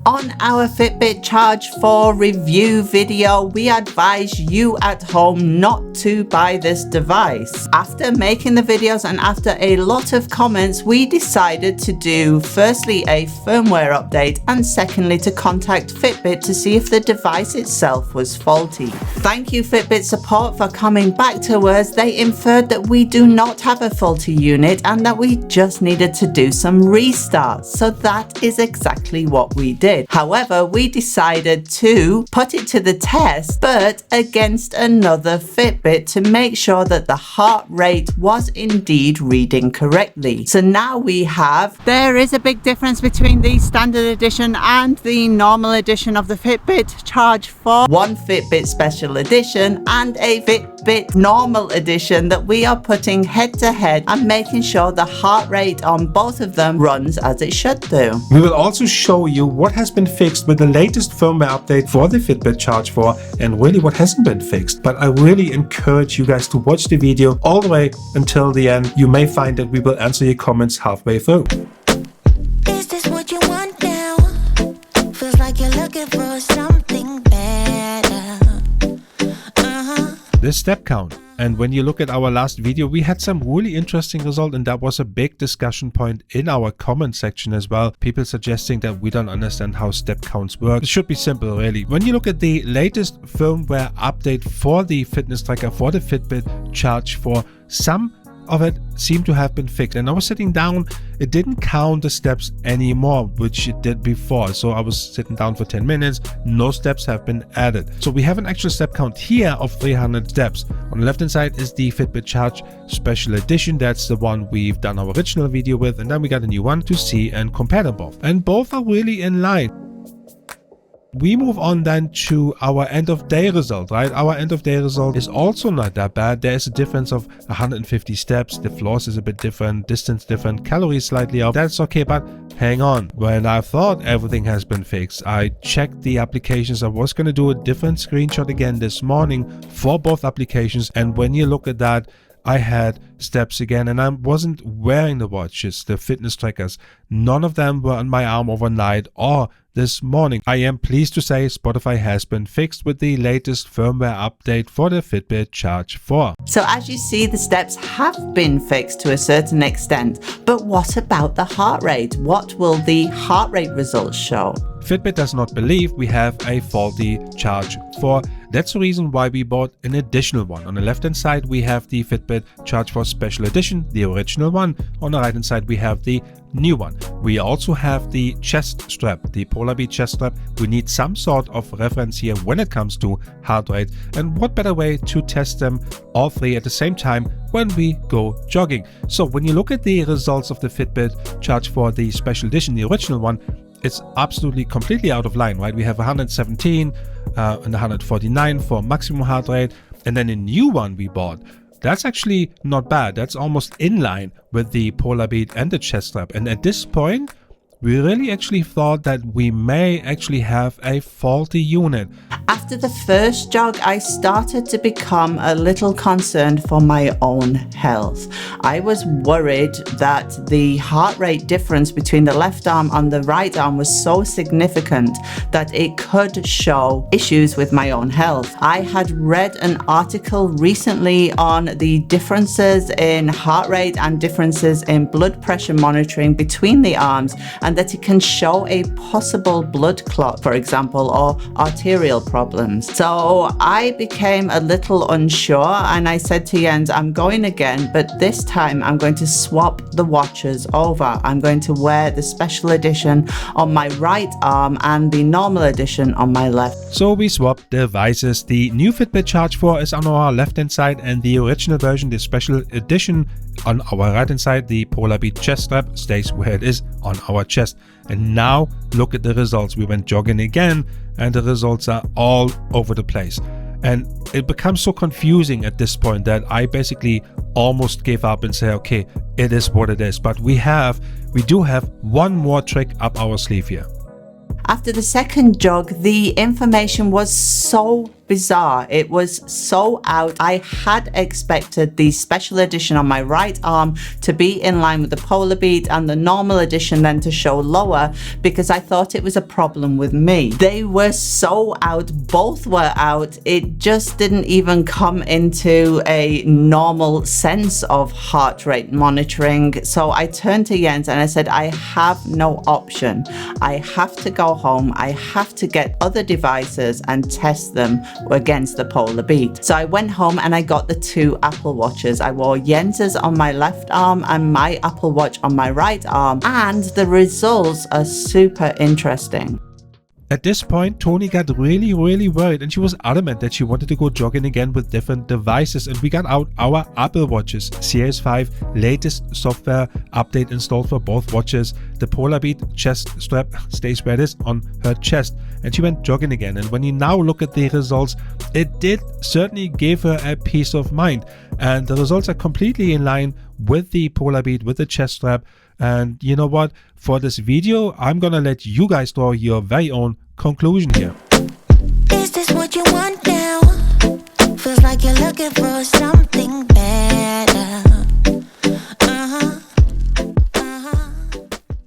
On our Fitbit Charge 4 review video, we advise you at home not to buy this device. After making the videos and after a lot of comments, we decided to do firstly a firmware update and secondly to contact Fitbit to see if the device itself was faulty. Thank you Fitbit support for coming back to us. They inferred that we do not have a faulty unit and that we just needed to do some restarts. So that is exactly what we did. However, we decided to put it to the test, but against another Fitbit to make sure that the heart rate was indeed reading correctly. So now we have, there is a big difference between the standard edition and the normal edition of the Fitbit Charge 4. One Fitbit Special Edition and a Fitbit Normal Edition that we are putting head to head and making sure the heart rate on both of them runs as it should do. We will also show you what has been fixed with the latest firmware update for the Fitbit Charge 4 and really what hasn't been fixed. But I really encourage you guys to watch the video all the way until the end. You may find that we will answer your comments halfway through. Is this what you want now? Feels like you're looking for something better. The step count. And when you look at our last video, we had some really interesting results, and that was a big discussion point in our comment section as well. People suggesting that we don't understand how step counts work. It should be simple, really. When you look at the latest firmware update for the fitness tracker for the Fitbit Charge 4, some of it seemed to have been fixed, and I was sitting down, it didn't count the steps anymore, which it did before. So I was sitting down for 10 minutes, no steps have been added. So we have an actual step count here of 300 steps. On the left hand side is the Fitbit Charge Special Edition. That's the one we've done our original video with, and then we got a new one to see and compare them both. And both are really in line. We move on then to our end of day result, right? Our end of day result is also not that bad. There is a difference of 150 steps. The floors is a bit different, distance different, calories slightly up. That's okay, but hang on. When I thought everything has been fixed, I checked the applications. I was going to do a different screenshot again this morning for both applications. And when you look at that, I had steps again, and I wasn't wearing the watches, the fitness trackers. None of them were on my arm overnight or this morning. I am pleased to say Spotify has been fixed with the latest firmware update for the Fitbit Charge 4. So as you see, the steps have been fixed to a certain extent, but what about the heart rate? What will the heart rate results show? Fitbit does not believe we have a faulty Charge 4. That's the reason why we bought an additional one. On the left hand side we have the Fitbit Charge 4 Special Edition, the original one. On the right hand side we have the new one. We also have the chest strap, the Polar Beat chest strap. We need some sort of reference here when it comes to heart rate, and what better way to test them all three at the same time when we go jogging. So when you look at the results of the Fitbit Charge 4, the Special Edition, the original one, it's absolutely completely out of line, right? We have 117 and 149 for maximum heart rate, and then a new one we bought. That's actually not bad. That's almost in line with the Polar Beat and the chest strap. And at this point, we really actually thought that we may actually have a faulty unit. After the first jog, I started to become a little concerned for my own health. I was worried that the heart rate difference between the left arm and the right arm was so significant that it could show issues with my own health. I had read an article recently on the differences in heart rate and differences in blood pressure monitoring between the arms, and that it can show a possible blood clot, for example, or arterial problems. So I became a little unsure, and I said to Jens, I'm going again, but this time I'm going to swap the watches over. I'm going to wear the Special Edition on my right arm and the Normal Edition on my left. So we swapped devices. The new Fitbit Charge 4 is on our left hand side, and the original version, the Special Edition, on our right hand side. The Polar Beat chest strap stays where it is on our chest. And now look at the results. We went jogging again, and the results are all over the place. And it becomes so confusing at this point that I basically almost gave up and say, okay, it is what it is. But we do have one more trick up our sleeve here. After the second jog, the information was so bizarre. It was so out. I had expected the special edition on my right arm to be in line with the Polar Beat and the normal edition then to show lower, because I thought it was a problem with me. They were so out, both were out. It just didn't even come into a normal sense of heart rate monitoring. So I turned to Jens and I said, I have no option. I have to go home. I have to get other devices and test them against the Polar Beat. So I went home and I got the two Apple Watches. I wore Jens's on my left arm and my Apple Watch on my right arm, and the results are super interesting. At this point, Tony got really worried, and she was adamant that she wanted to go jogging again with different devices, and we got out our Apple Watches, Series 5, latest software update installed for both watches. The Polar Beat chest strap stays where it is on her chest, and she went jogging again. And when you now look at the results, it did certainly give her a peace of mind, and the results are completely in line with the Polar Beat, with the chest strap. And you know what? For this video, I'm gonna let you guys draw your very own conclusion here. Is this what you want now? Feels like you're looking for something better.